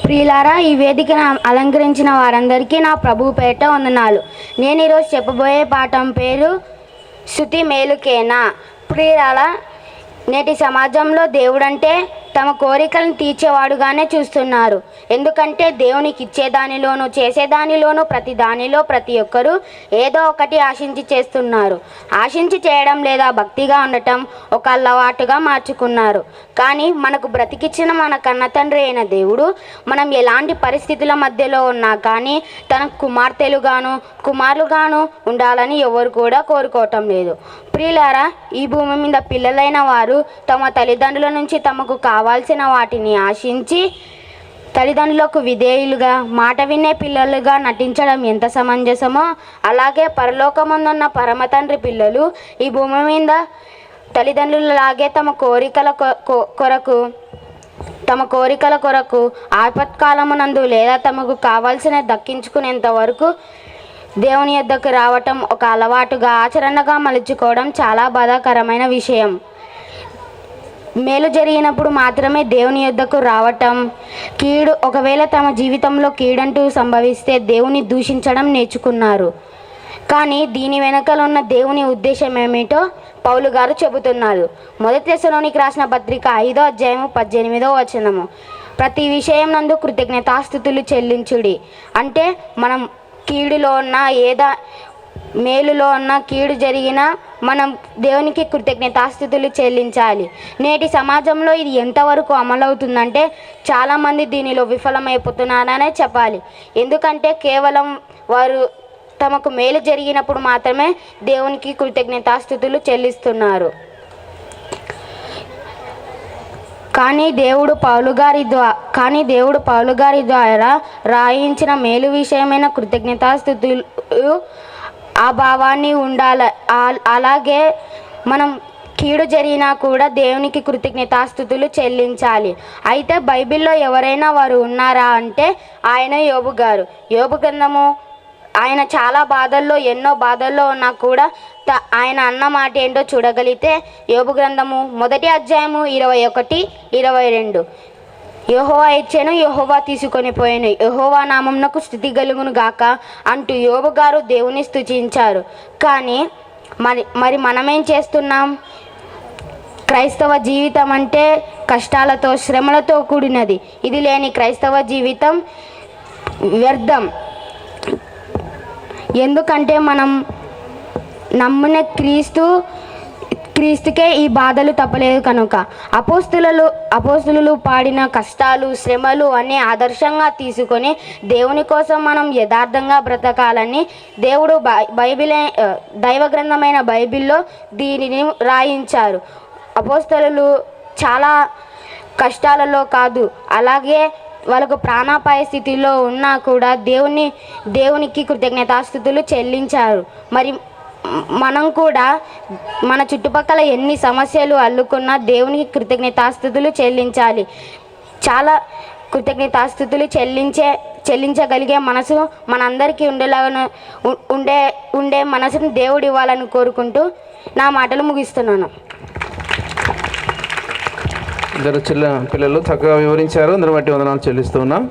ప్రియులారా, ఈ వేదికను అలంకరించిన వారందరికీ నా ప్రభు పేట వందనాలు. నేను ఈరోజు చెప్పబోయే పాఠం పేరు శృతి మేలుకేనా. ప్రియులారా, నేటి సమాజంలో దేవుడంటే తమ కోరికలను తీర్చేవాడుగానే చూస్తున్నారు. ఎందుకంటే దేవునికి ఇచ్చేదానిలోనూ చేసేదానిలోనూ ప్రతి దానిలో ప్రతి ఒక్కరూ ఏదో ఒకటి ఆశించి చేస్తున్నారు. ఆశించి చేయడం లేదా భక్తిగా ఉండటం ఒక అలవాటుగా మార్చుకున్నారు. కానీ మనకు బ్రతికిచ్చిన మన కన్నతండ్రి అయిన దేవుడు మనం ఎలాంటి పరిస్థితుల మధ్యలో ఉన్నా కానీ తన కుమారులుగాను ఉండాలని ఎవరు కూడా కోరుకోవటం లేదు. ప్రియులారా, ఈ భూమి మీద పిల్లలైన వారు తమ తల్లిదండ్రుల నుంచి తమకు కావాల్సిన వాటిని ఆశించి తల్లిదండ్రులకు విధేయులుగా మాట వినే పిల్లలుగా నటించడం ఎంత సమంజసమో, అలాగే పరలోకమందున్న పరమ తండ్రి పిల్లలు ఈ భూమి మీద తల్లిదండ్రులలాగే తమ కోరికల కొరకు ఆపత్కాలమునందు లేదా తమకు కావాల్సిన దక్కించుకునేంత వరకు దేవుని యొద్దకు రావటం ఒక అలవాటుగా ఆచరణగా మలుచుకోవడం చాలా బాధాకరమైన విషయం. మేలు జరిగినప్పుడు మాత్రమే దేవుని యొద్దకు రావటం, ఒకవేళ తమ జీవితంలో కీడంటూ సంభవిస్తే దేవుని దూషించడం నేర్చుకున్నారు. కానీ దీని వెనకాల ఉన్న దేవుని ఉద్దేశం ఏమిటో పౌలు గారు చెబుతున్నారు. 1 తెస్సలోనికి రాసిన పత్రిక 5వ అధ్యాయము 18వ వచనము. ప్రతి విషయం నందు కృతజ్ఞతాస్తుతులు చెల్లించుడి. అంటే మనం కీడులో ఉన్న మేలులో ఉన్న కీడు జరిగినా మనం దేవునికి కృతజ్ఞతాస్తుతులు చెల్లించాలి. నేటి సమాజంలో ఇది ఎంతవరకు అమలవుతుందంటే చాలామంది దీనిలో విఫలమైపోతున్నారనే చెప్పాలి. ఎందుకంటే కేవలం వారు తమకు మేలు జరిగినప్పుడు మాత్రమే దేవునికి కృతజ్ఞతాస్తుతులు చెల్లిస్తున్నారు. కానీ దేవుడు పౌలు గారి ద్వారా రాయించిన మేలు విషయమైన కృతజ్ఞతాస్తుతులు ఆ భావాన్ని ఉండాలి. అలాగే మనం కీడు జరిగినా కూడా దేవునికి కృతజ్ఞతాస్తుతులు చెల్లించాలి. అయితే బైబిల్లో ఎవరైనా వారు ఉన్నారా అంటే ఆయన యోబు గారు. యోబు గ్రంథము ఆయన చాలా ఎన్నో బాధల్లో ఉన్నా కూడా ఆయన అన్న మాట ఏంటో చూడగలిగితే యోబు గ్రంథము 1వ అధ్యాయము 21, 22. యెహోవా ఇచ్చెను, యెహోవా తీసుకొని పోయాను, యెహోవా నామమునకు స్తుతి కలుగును గాక అంటూ యోబు గారు దేవుని స్తుతించారు. కానీ మరి మనమేం చేస్తున్నాం? క్రైస్తవ జీవితం అంటే కష్టాలతో శ్రమలతో కూడినది. ఇది లేని క్రైస్తవ జీవితం వ్యర్థం. ఎందుకంటే మనం నమ్మిన క్రీస్తుకే ఈ బాధలు తప్పలేదు కనుక. అపోస్తులు పాడిన కష్టాలు శ్రమలు అనే ఆదర్శంగా తీసుకొని దేవుని కోసం మనం యథార్థంగా బ్రతకాలని దేవుడు దైవ గ్రంథమైన బైబిల్లో దీనిని రాయించారు. అపోస్తులు చాలా కష్టాలలో కాదు, అలాగే వాళ్ళకు ప్రాణాపాయ స్థితిలో ఉన్నా కూడా దేవునికి కృతజ్ఞతాస్తుతులు చెల్లించారు. మరి మనం కూడా మన చుట్టుపక్కల ఎన్ని సమస్యలు అల్లుకున్నా దేవునికి కృతజ్ఞతాస్తుతులు చెల్లించాలి. చాలా కృతజ్ఞతాస్తుతులు చెల్లించగలిగే మనసు మనందరికీ ఉండే మనసును దేవుడు ఇవ్వాలని కోరుకుంటూ నా మాటలు ముగిస్తున్నాను. ఇద్దరు పిల్లలు చక్కగా వివరించారు. అందరి బట్టి వందనాలు చెల్లిస్తున్నాం.